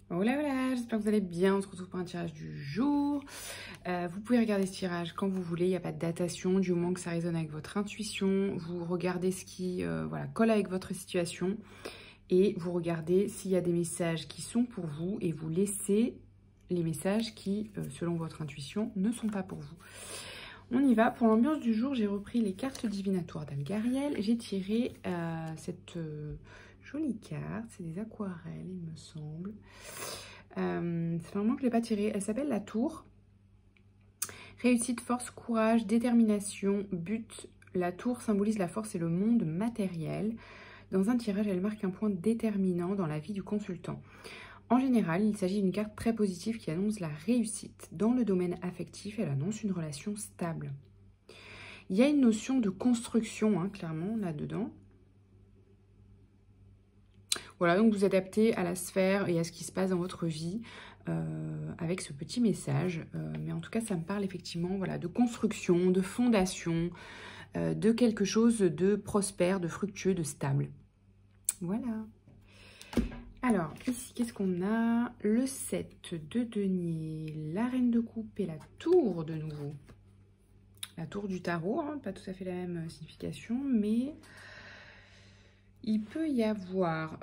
Hola, hola, j'espère que vous allez bien. On se retrouve pour un tirage du jour. Vous pouvez regarder ce tirage quand vous voulez, il n'y a pas de datation, du moment que ça résonne avec votre intuition. Vous regardez ce qui voilà, colle avec votre situation et vous regardez s'il y a des messages qui sont pour vous et vous laissez les messages qui, selon votre intuition, ne sont pas pour vous. On y va. Pour l'ambiance du jour, j'ai repris les cartes divinatoires d'Algariel. J'ai tiré cette jolie carte. C'est des aquarelles, il me semble. C'est un moment que je ne l'ai pas tiré. Elle s'appelle la tour. Réussite, force, courage, détermination, but. La tour symbolise la force et le monde matériel. Dans un tirage, elle marque un point déterminant dans la vie du consultant. En général, il s'agit d'une carte très positive qui annonce la réussite. Dans le domaine affectif, elle annonce une relation stable. Il y a une notion de construction, hein, clairement, là-dedans. Voilà, donc vous adaptez à la sphère et à ce qui se passe dans votre vie avec ce petit message. Mais en tout cas, ça me parle effectivement voilà, de construction, de fondation, de quelque chose de prospère, de fructueux, de stable. Voilà. Alors, ici, qu'est-ce qu'on a? Le 7 de denier, la reine de coupe et la tour de nouveau. La tour du tarot, hein, pas tout à fait la même signification, mais il peut y avoir...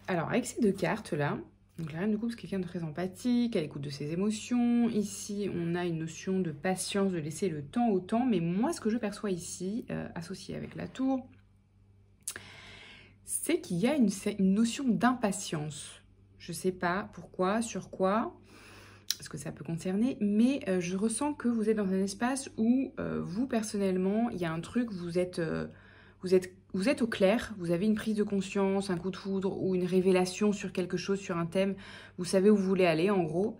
Alors, avec ces deux cartes-là, donc la reine de coupe, c'est quelqu'un de très empathique, à l'écoute de ses émotions. Ici, on a une notion de patience, de laisser le temps au temps. Mais moi, ce que je perçois ici, associé avec la tour, c'est qu'il y a une notion d'impatience. Je ne sais pas pourquoi, sur quoi, ce que ça peut concerner, mais je ressens que vous êtes dans un espace où vous, personnellement, il y a un truc, vous êtes au clair, vous avez une prise de conscience, un coup de foudre ou une révélation sur quelque chose, sur un thème, vous savez où vous voulez aller, en gros.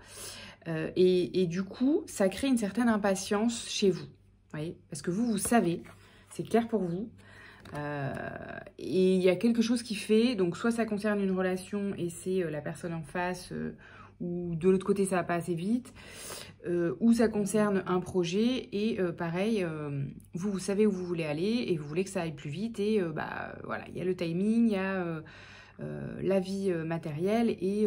Et du coup, ça crée une certaine impatience chez vous, voyez, parce que vous savez, c'est clair pour vous. Et il y a quelque chose qui fait, donc soit ça concerne une relation et c'est la personne en face, ou de l'autre côté ça va pas assez vite, ou ça concerne un projet et pareil, vous savez où vous voulez aller et vous voulez que ça aille plus vite et bah voilà, il y a le timing, il y a la vie matérielle et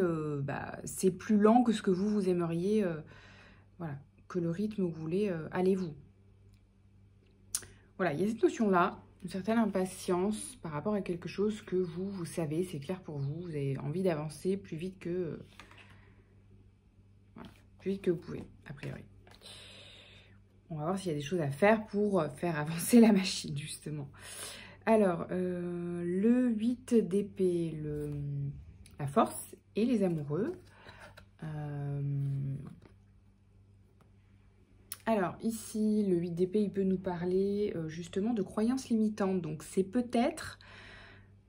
c'est plus lent que ce que vous aimeriez, voilà, que le rythme où vous voulez aller vous. Voilà, il y a cette notion-là, une certaine impatience par rapport à quelque chose que vous savez, c'est clair pour vous, vous avez envie d'avancer plus vite que... voilà, plus vite que vous pouvez, a priori. On va voir s'il y a des choses à faire pour faire avancer la machine, justement. Alors, le 8 d'épée, la force et les amoureux. Alors, ici, le 8 d'épée, il peut nous parler justement de croyances limitantes. Donc, c'est peut-être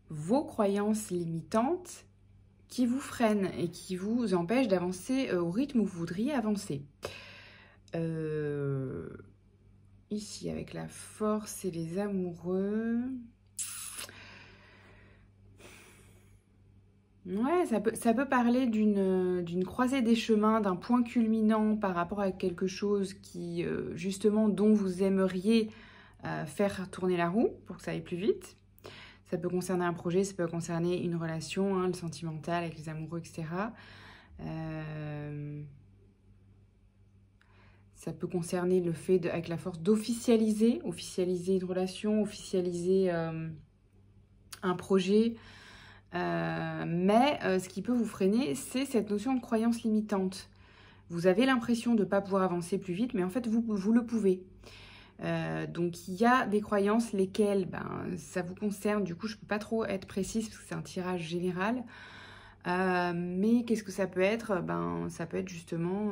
vos croyances limitantes qui vous freinent et qui vous empêchent d'avancer au rythme où vous voudriez avancer. Ici, avec la force et les amoureux... Ouais, ça peut parler d'une croisée des chemins, d'un point culminant par rapport à quelque chose qui, justement, dont vous aimeriez faire tourner la roue pour que ça aille plus vite. Ça peut concerner un projet, ça peut concerner une relation, hein, le sentimental avec les amoureux, etc. Ça peut concerner le fait, avec la force, d'officialiser une relation, officialiser un projet. Mais ce qui peut vous freiner, c'est cette notion de croyance limitante. Vous avez l'impression de ne pas pouvoir avancer plus vite, mais en fait, vous le pouvez. Donc, il y a des croyances, lesquelles ça vous concerne. Du coup, je ne peux pas trop être précise parce que c'est un tirage général. Mais qu'est-ce que ça peut être? Ça peut être justement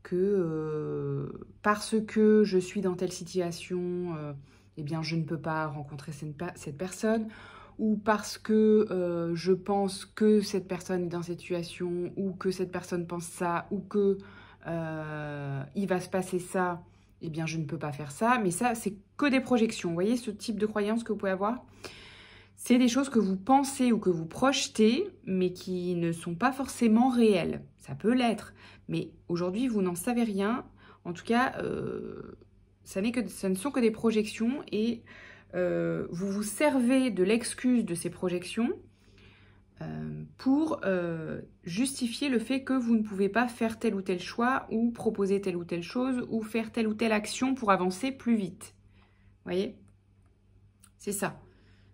que parce que je suis dans telle situation, eh bien, je ne peux pas rencontrer cette personne. Ou parce que je pense que cette personne est dans cette situation, ou que cette personne pense ça, ou que il va se passer ça, eh bien je ne peux pas faire ça. Mais ça, c'est que des projections. Vous voyez ce type de croyance que vous pouvez avoir? C'est des choses que vous pensez ou que vous projetez, mais qui ne sont pas forcément réelles. Ça peut l'être, mais aujourd'hui, vous n'en savez rien. En tout cas, ça ne sont que des projections et vous vous servez de l'excuse de ces projections pour justifier le fait que vous ne pouvez pas faire tel ou tel choix ou proposer telle ou telle chose ou faire telle ou telle action pour avancer plus vite. Vous voyez? C'est ça,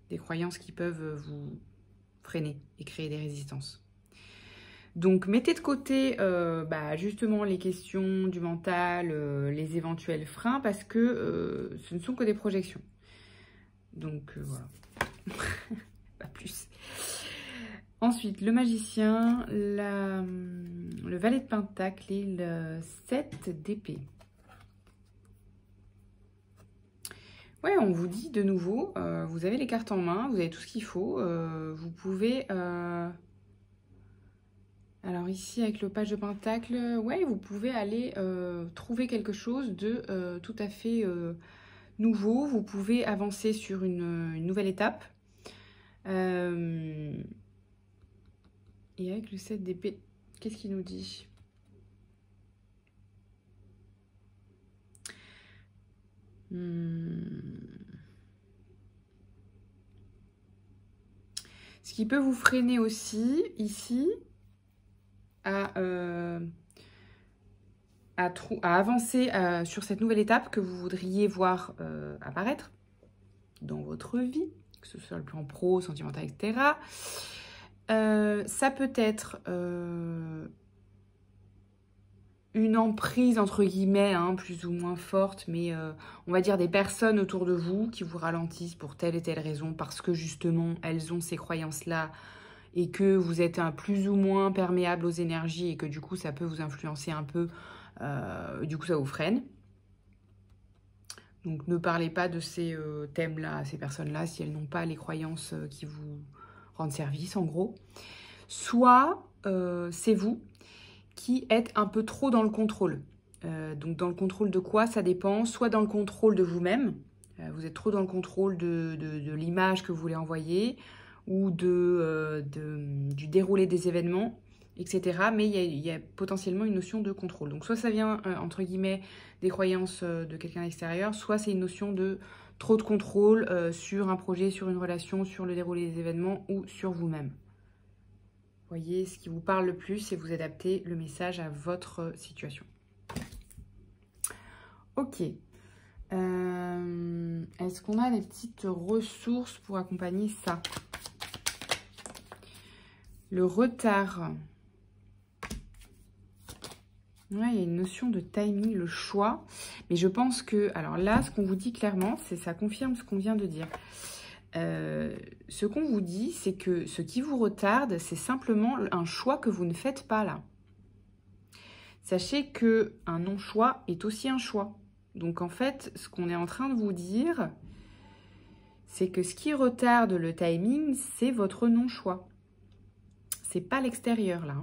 des croyances qui peuvent vous freiner et créer des résistances. Donc, mettez de côté justement les questions du mental, les éventuels freins, parce que ce ne sont que des projections. Donc, voilà. Pas plus. Ensuite, le magicien, le valet de pentacle et le 7 d'épée. Ouais, on vous dit de nouveau, vous avez les cartes en main, vous avez tout ce qu'il faut. Vous pouvez... Alors ici, avec le page de pentacle, ouais, vous pouvez aller trouver quelque chose de tout à fait nouveau. Vous pouvez avancer sur une nouvelle étape. Et avec le 7 d'épée, qu'est-ce qu'il nous dit? Ce qui peut vous freiner aussi, ici, à avancer sur cette nouvelle étape que vous voudriez voir apparaître dans votre vie, que ce soit sur le plan pro, sentimental, etc. Ça peut être une emprise, entre guillemets, hein, plus ou moins forte, mais on va dire des personnes autour de vous qui vous ralentissent pour telle et telle raison, parce que justement, elles ont ces croyances-là, et que vous êtes un plus ou moins perméable aux énergies, et que du coup, ça peut vous influencer un peu, du coup, ça vous freine. Donc, ne parlez pas de ces thèmes-là à ces personnes-là, si elles n'ont pas les croyances qui vous rendent service, en gros. Soit, c'est vous qui êtes un peu trop dans le contrôle. Donc dans le contrôle de quoi? Ça dépend. Soit dans le contrôle de vous-même, vous êtes trop dans le contrôle de l'image que vous voulez envoyer, ou du déroulé des événements, etc. Mais il y a potentiellement une notion de contrôle. Donc soit ça vient, entre guillemets, des croyances de quelqu'un extérieur, soit c'est une notion de trop de contrôle sur un projet, sur une relation, sur le déroulé des événements, ou sur vous-même. Voyez ce qui vous parle le plus et vous adaptez le message à votre situation. Ok. Est-ce qu'on a des petites ressources pour accompagner ça? Le retard. Ouais, il y a une notion de timing, le choix. Mais je pense que... Alors là, ce qu'on vous dit clairement, ça confirme ce qu'on vient de dire. Ce qu'on vous dit, c'est que ce qui vous retarde, c'est simplement un choix que vous ne faites pas là. Sachez qu'un non-choix est aussi un choix. Donc en fait, ce qu'on est en train de vous dire, c'est que ce qui retarde le timing, c'est votre non-choix. C'est pas l'extérieur là.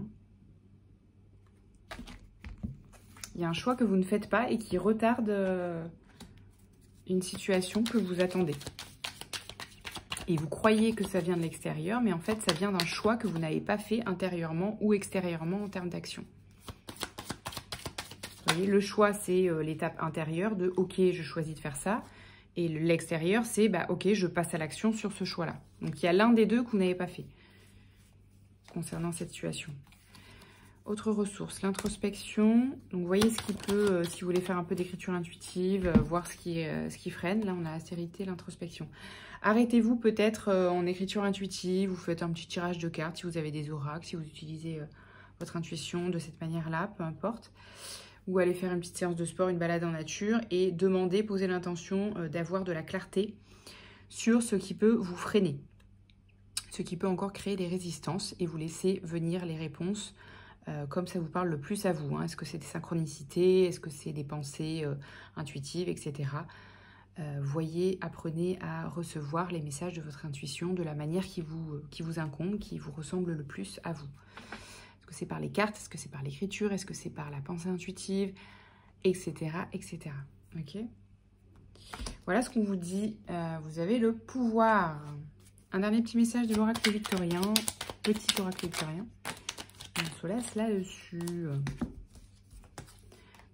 Il y a un choix que vous ne faites pas et qui retarde une situation que vous attendez. Et vous croyez que ça vient de l'extérieur, mais en fait, ça vient d'un choix que vous n'avez pas fait intérieurement ou extérieurement en termes d'action. Vous voyez, le choix, c'est l'étape intérieure de « Ok, je choisis de faire ça ». Et l'extérieur, c'est bah, « Ok, je passe à l'action sur ce choix-là ». Donc, il y a l'un des deux que vous n'avez pas fait concernant cette situation. Autre ressource, l'introspection. Donc, vous voyez ce qui peut, si vous voulez faire un peu d'écriture intuitive, voir ce qui freine. Là, on a la sérénité, l'introspection. Arrêtez-vous peut-être en écriture intuitive, vous faites un petit tirage de cartes si vous avez des oracles, si vous utilisez votre intuition de cette manière-là, peu importe. Ou allez faire une petite séance de sport, une balade en nature et demandez, posez l'intention d'avoir de la clarté sur ce qui peut vous freiner. Ce qui peut encore créer des résistances et vous laisser venir les réponses comme ça vous parle le plus à vous. Hein. Est-ce que c'est des synchronicités? Est-ce que c'est des pensées intuitives, etc. Voyez, apprenez à recevoir les messages de votre intuition de la manière qui vous incombe, qui vous ressemble le plus à vous. Est-ce que c'est par les cartes? Est-ce que c'est par l'écriture? Est-ce que c'est par la pensée intuitive? Etc. etc. Ok. Voilà ce qu'on vous dit. Vous avez le pouvoir. Un dernier petit message de l'oracle victorien. Petit oracle victorien. On se laisse là-dessus.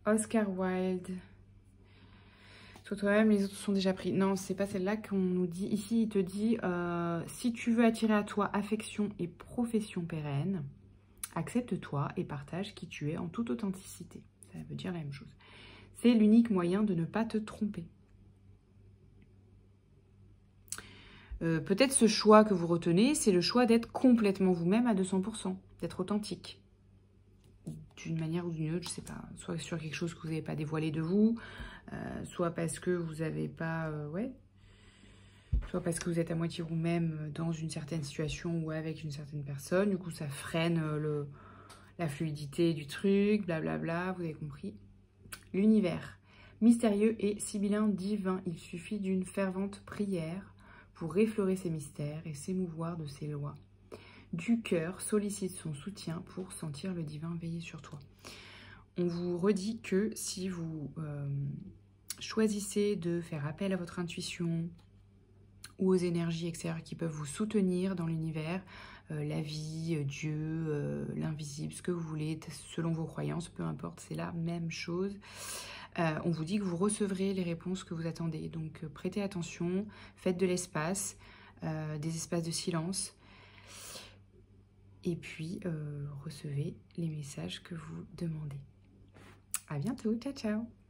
Oscar Wilde. Toi-même, les autres sont déjà pris. Non, c'est pas celle-là qu'on nous dit. Ici, il te dit, si tu veux attirer à toi affection et profession pérenne, accepte-toi et partage qui tu es en toute authenticité. Ça veut dire la même chose. C'est l'unique moyen de ne pas te tromper. Peut-être ce choix que vous retenez, c'est le choix d'être complètement vous-même à 200%, d'être authentique. D'une manière ou d'une autre, je sais pas, soit sur quelque chose que vous n'avez pas dévoilé de vous, soit parce que vous n'avez pas, soit parce que vous êtes à moitié vous-même dans une certaine situation ou avec une certaine personne, du coup ça freine la fluidité du truc, blablabla, vous avez compris. L'univers, mystérieux et sibyllin divin, il suffit d'une fervente prière pour effleurer ses mystères et s'émouvoir de ses lois. Du cœur, sollicite son soutien pour sentir le divin veiller sur toi. On vous redit que si vous choisissez de faire appel à votre intuition ou aux énergies extérieures qui peuvent vous soutenir dans l'univers, la vie, Dieu, l'invisible, ce que vous voulez, selon vos croyances, peu importe, c'est la même chose. On vous dit que vous recevrez les réponses que vous attendez. Donc, prêtez attention, faites de l'espace, des espaces de silence. Et puis, recevez les messages que vous demandez. À bientôt, ciao ciao!